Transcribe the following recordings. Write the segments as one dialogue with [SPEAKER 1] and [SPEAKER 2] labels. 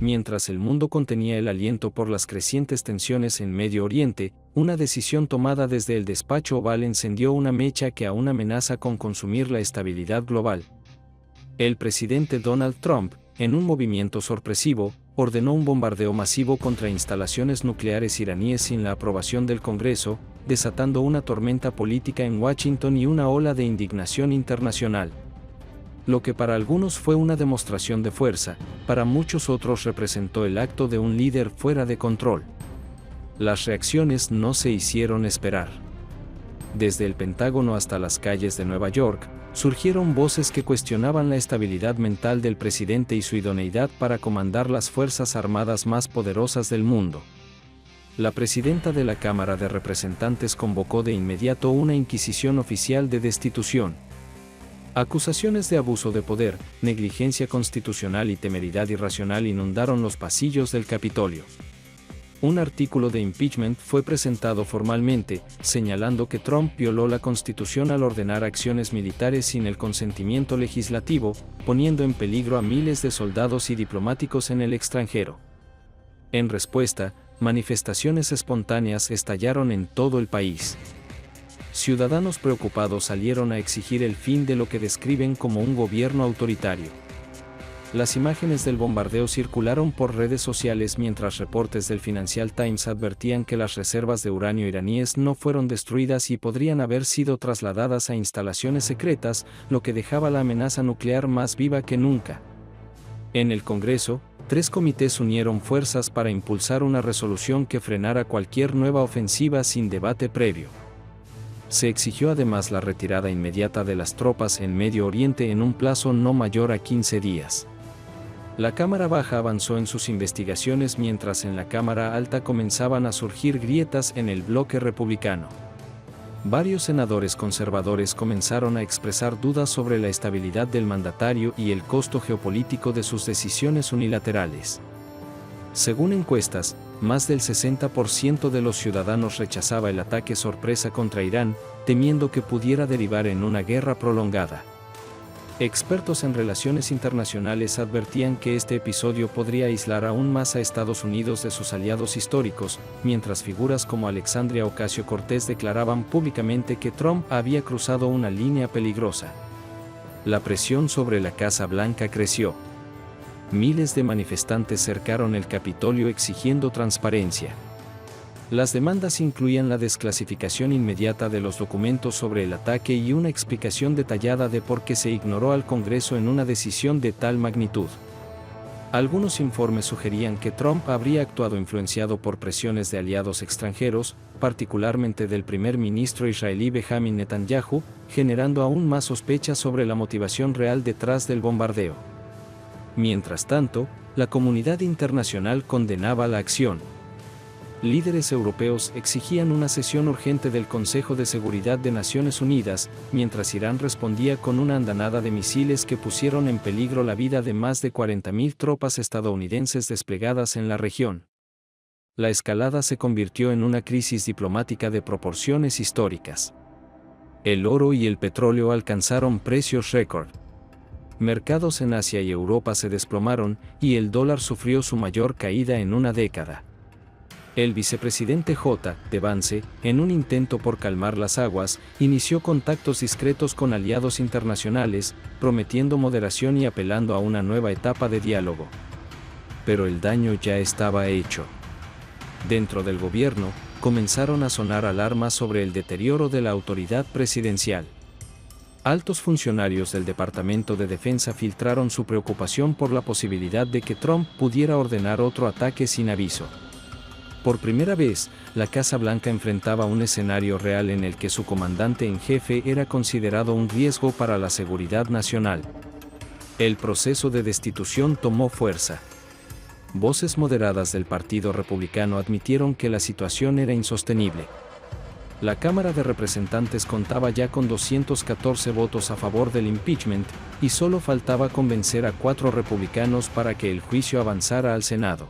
[SPEAKER 1] mientras el mundo contenía el aliento por las crecientes tensiones en Medio Oriente, una decisión tomada desde el despacho Oval encendió una mecha que aún amenaza con consumir la estabilidad global. El presidente Donald Trump, en un movimiento sorpresivo, ordenó un bombardeo masivo contra instalaciones nucleares iraníes sin la aprobación del Congreso, desatando una tormenta política en Washington y una ola de indignación internacional. Lo que para algunos fue una demostración de fuerza, para muchos otros representó el acto de un líder fuera de control. Las reacciones no se hicieron esperar. Desde el Pentágono hasta las calles de Nueva York, surgieron voces que cuestionaban la estabilidad mental del presidente y su idoneidad para comandar las fuerzas armadas más poderosas del mundo. La presidenta de la Cámara de Representantes convocó de inmediato una inquisición oficial de destitución. Acusaciones de abuso de poder, negligencia constitucional y temeridad irracional inundaron los pasillos del Capitolio. Un artículo de impeachment fue presentado formalmente, señalando que Trump violó la Constitución al ordenar acciones militares sin el consentimiento legislativo, poniendo en peligro a miles de soldados y diplomáticos en el extranjero. En respuesta, manifestaciones espontáneas estallaron en todo el país. Ciudadanos preocupados salieron a exigir el fin de lo que describen como un gobierno autoritario. Las imágenes del bombardeo circularon por redes sociales mientras reportes del Financial Times advertían que las reservas de uranio iraníes no fueron destruidas y podrían haber sido trasladadas a instalaciones secretas, lo que dejaba la amenaza nuclear más viva que nunca. En el Congreso, 3 comités unieron fuerzas para impulsar una resolución que frenara cualquier nueva ofensiva sin debate previo. Se exigió además la retirada inmediata de las tropas en Medio Oriente en un plazo no mayor a 15 días. La Cámara Baja avanzó en sus investigaciones mientras en la Cámara Alta comenzaban a surgir grietas en el bloque republicano. Varios senadores conservadores comenzaron a expresar dudas sobre la estabilidad del mandatario y el costo geopolítico de sus decisiones unilaterales. Según encuestas, más del 60% de los ciudadanos rechazaba el ataque sorpresa contra Irán, temiendo que pudiera derivar en una guerra prolongada. Expertos en relaciones internacionales advertían que este episodio podría aislar aún más a Estados Unidos de sus aliados históricos, mientras figuras como Alexandria Ocasio-Cortez declaraban públicamente que Trump había cruzado una línea peligrosa. La presión sobre la Casa Blanca creció. Miles de manifestantes cercaron el Capitolio exigiendo transparencia. Las demandas incluían la desclasificación inmediata de los documentos sobre el ataque y una explicación detallada de por qué se ignoró al Congreso en una decisión de tal magnitud. Algunos informes sugerían que Trump habría actuado influenciado por presiones de aliados extranjeros, particularmente del primer ministro israelí Benjamin Netanyahu, generando aún más sospechas sobre la motivación real detrás del bombardeo. Mientras tanto, la comunidad internacional condenaba la acción. Líderes europeos exigían una sesión urgente del Consejo de Seguridad de Naciones Unidas, mientras Irán respondía con una andanada de misiles que pusieron en peligro la vida de más de 40.000 tropas estadounidenses desplegadas en la región. La escalada se convirtió en una crisis diplomática de proporciones históricas. El oro y el petróleo alcanzaron precios récord. Mercados en Asia y Europa se desplomaron, y el dólar sufrió su mayor caída en una década. El vicepresidente J.D. Vance, en un intento por calmar las aguas, inició contactos discretos con aliados internacionales, prometiendo moderación y apelando a una nueva etapa de diálogo. Pero el daño ya estaba hecho. Dentro del gobierno, comenzaron a sonar alarmas sobre el deterioro de la autoridad presidencial. Altos funcionarios del Departamento de Defensa filtraron su preocupación por la posibilidad de que Trump pudiera ordenar otro ataque sin aviso. Por primera vez, la Casa Blanca enfrentaba un escenario real en el que su comandante en jefe era considerado un riesgo para la seguridad nacional. El proceso de destitución tomó fuerza. Voces moderadas del Partido Republicano admitieron que la situación era insostenible. La Cámara de Representantes contaba ya con 214 votos a favor del impeachment, y solo faltaba convencer a 4 republicanos para que el juicio avanzara al Senado.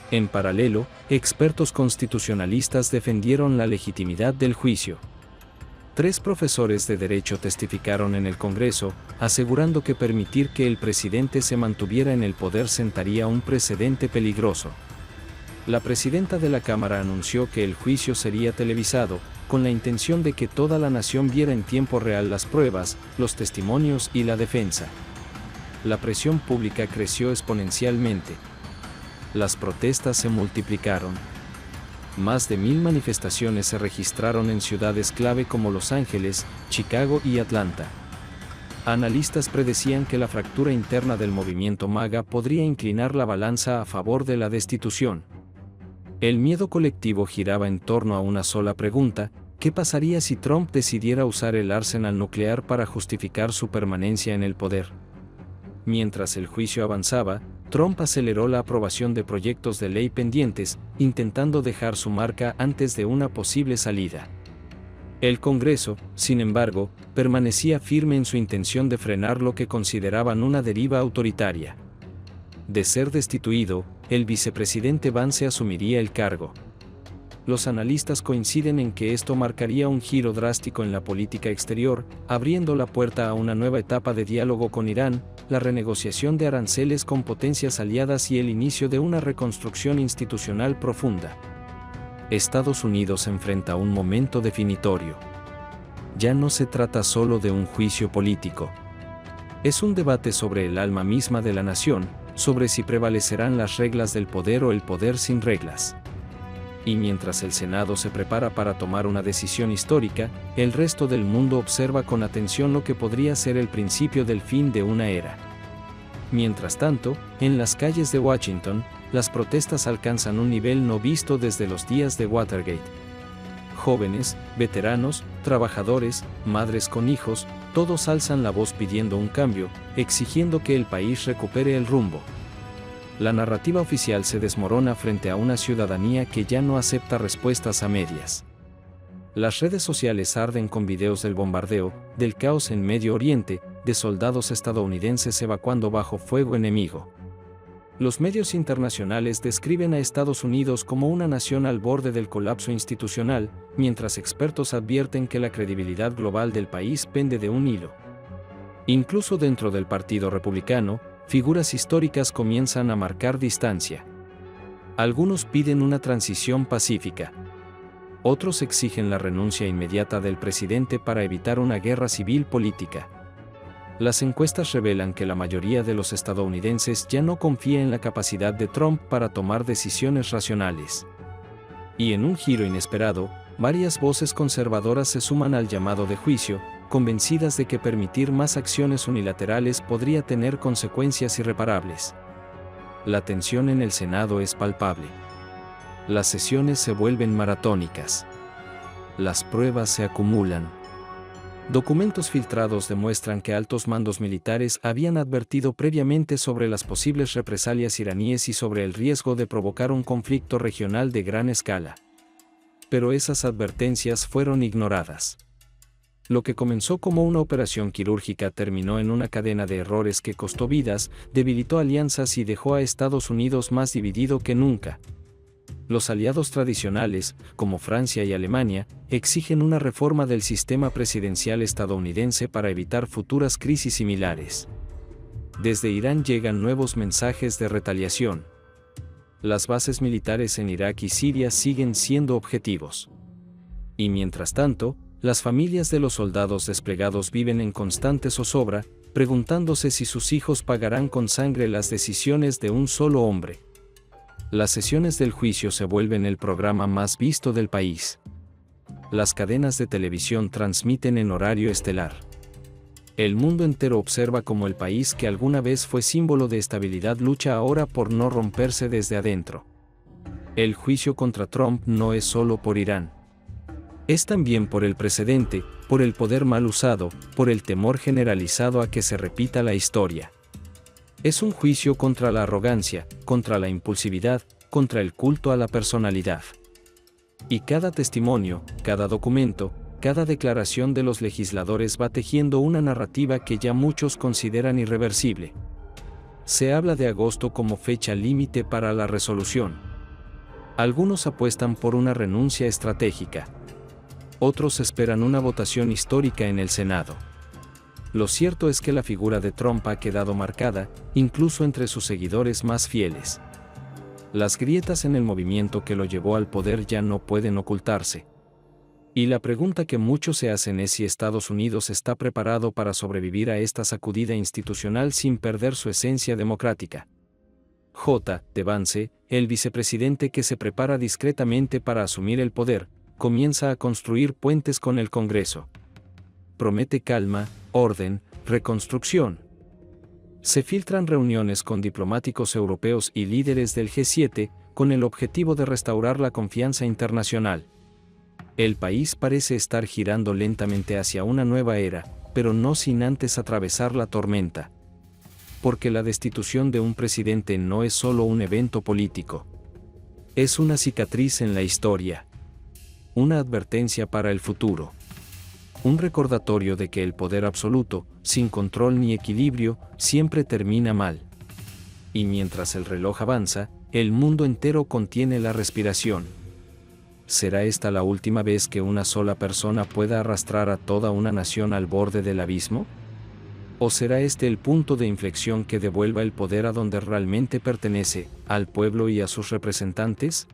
[SPEAKER 1] En paralelo, expertos constitucionalistas defendieron la legitimidad del juicio. 3 profesores de derecho testificaron en el Congreso, asegurando que permitir que el presidente se mantuviera en el poder sentaría un precedente peligroso. La presidenta de la Cámara anunció que el juicio sería televisado, con la intención de que toda la nación viera en tiempo real las pruebas, los testimonios y la defensa. La presión pública creció exponencialmente. Las protestas se multiplicaron. Más de 1000 manifestaciones se registraron en ciudades clave como Los Ángeles, Chicago y Atlanta. Analistas predecían que la fractura interna del movimiento MAGA podría inclinar la balanza a favor de la destitución. El miedo colectivo giraba en torno a una sola pregunta: ¿qué pasaría si Trump decidiera usar el arsenal nuclear para justificar su permanencia en el poder? Mientras el juicio avanzaba, Trump aceleró la aprobación de proyectos de ley pendientes, intentando dejar su marca antes de una posible salida. El Congreso, sin embargo, permanecía firme en su intención de frenar lo que consideraban una deriva autoritaria. De ser destituido, el vicepresidente Vance asumiría el cargo. Los analistas coinciden en que esto marcaría un giro drástico en la política exterior, abriendo la puerta a una nueva etapa de diálogo con Irán, la renegociación de aranceles con potencias aliadas y el inicio de una reconstrucción institucional profunda. Estados Unidos se enfrenta a un momento definitorio. Ya no se trata solo de un juicio político. Es un debate sobre el alma misma de la nación, sobre si prevalecerán las reglas del poder o el poder sin reglas. Y mientras el Senado se prepara para tomar una decisión histórica, el resto del mundo observa con atención lo que podría ser el principio del fin de una era. Mientras tanto, en las calles de Washington, las protestas alcanzan un nivel no visto desde los días de Watergate. Jóvenes, veteranos, trabajadores, madres con hijos, todos alzan la voz pidiendo un cambio, exigiendo que el país recupere el rumbo. La narrativa oficial se desmorona frente a una ciudadanía que ya no acepta respuestas a medias. Las redes sociales arden con videos del bombardeo, del caos en Medio Oriente, de soldados estadounidenses evacuando bajo fuego enemigo. Los medios internacionales describen a Estados Unidos como una nación al borde del colapso institucional, mientras expertos advierten que la credibilidad global del país pende de un hilo. Incluso dentro del Partido Republicano, figuras históricas comienzan a marcar distancia. Algunos piden una transición pacífica. Otros exigen la renuncia inmediata del presidente para evitar una guerra civil política. Las encuestas revelan que la mayoría de los estadounidenses ya no confía en la capacidad de Trump para tomar decisiones racionales. Y en un giro inesperado, varias voces conservadoras se suman al llamado de juicio, convencidas de que permitir más acciones unilaterales podría tener consecuencias irreparables. La tensión en el Senado es palpable. Las sesiones se vuelven maratónicas. Las pruebas se acumulan. Documentos filtrados demuestran que altos mandos militares habían advertido previamente sobre las posibles represalias iraníes y sobre el riesgo de provocar un conflicto regional de gran escala. Pero esas advertencias fueron ignoradas. Lo que comenzó como una operación quirúrgica terminó en una cadena de errores que costó vidas, debilitó alianzas y dejó a Estados Unidos más dividido que nunca. Los aliados tradicionales, como Francia y Alemania, exigen una reforma del sistema presidencial estadounidense para evitar futuras crisis similares. Desde Irán llegan nuevos mensajes de retaliación. Las bases militares en Irak y Siria siguen siendo objetivos. Y mientras tanto, las familias de los soldados desplegados viven en constante zozobra, preguntándose si sus hijos pagarán con sangre las decisiones de un solo hombre. Las sesiones del juicio se vuelven el programa más visto del país. Las cadenas de televisión transmiten en horario estelar. El mundo entero observa cómo el país que alguna vez fue símbolo de estabilidad lucha ahora por no romperse desde adentro. El juicio contra Trump no es solo por Irán. Es también por el precedente, por el poder mal usado, por el temor generalizado a que se repita la historia. Es un juicio contra la arrogancia, contra la impulsividad, contra el culto a la personalidad. Y cada testimonio, cada documento, cada declaración de los legisladores va tejiendo una narrativa que ya muchos consideran irreversible. Se habla de agosto como fecha límite para la resolución. Algunos apuestan por una renuncia estratégica. Otros esperan una votación histórica en el Senado. Lo cierto es que la figura de Trump ha quedado marcada, incluso entre sus seguidores más fieles. Las grietas en el movimiento que lo llevó al poder ya no pueden ocultarse. Y la pregunta que muchos se hacen es si Estados Unidos está preparado para sobrevivir a esta sacudida institucional sin perder su esencia democrática. J. Vance, el vicepresidente que se prepara discretamente para asumir el poder, comienza a construir puentes con el Congreso. Promete calma, orden, reconstrucción. Se filtran reuniones con diplomáticos europeos y líderes del G7, con el objetivo de restaurar la confianza internacional. El país parece estar girando lentamente hacia una nueva era, pero no sin antes atravesar la tormenta. Porque la destitución de un presidente no es solo un evento político. Es una cicatriz en la historia. Una advertencia para el futuro. Un recordatorio de que el poder absoluto, sin control ni equilibrio, siempre termina mal. Y mientras el reloj avanza, el mundo entero contiene la respiración. ¿Será esta la última vez que una sola persona pueda arrastrar a toda una nación al borde del abismo? ¿O será este el punto de inflexión que devuelva el poder a donde realmente pertenece, al pueblo y a sus representantes?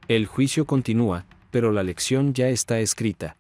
[SPEAKER 1] El juicio continúa, pero la lección ya está escrita.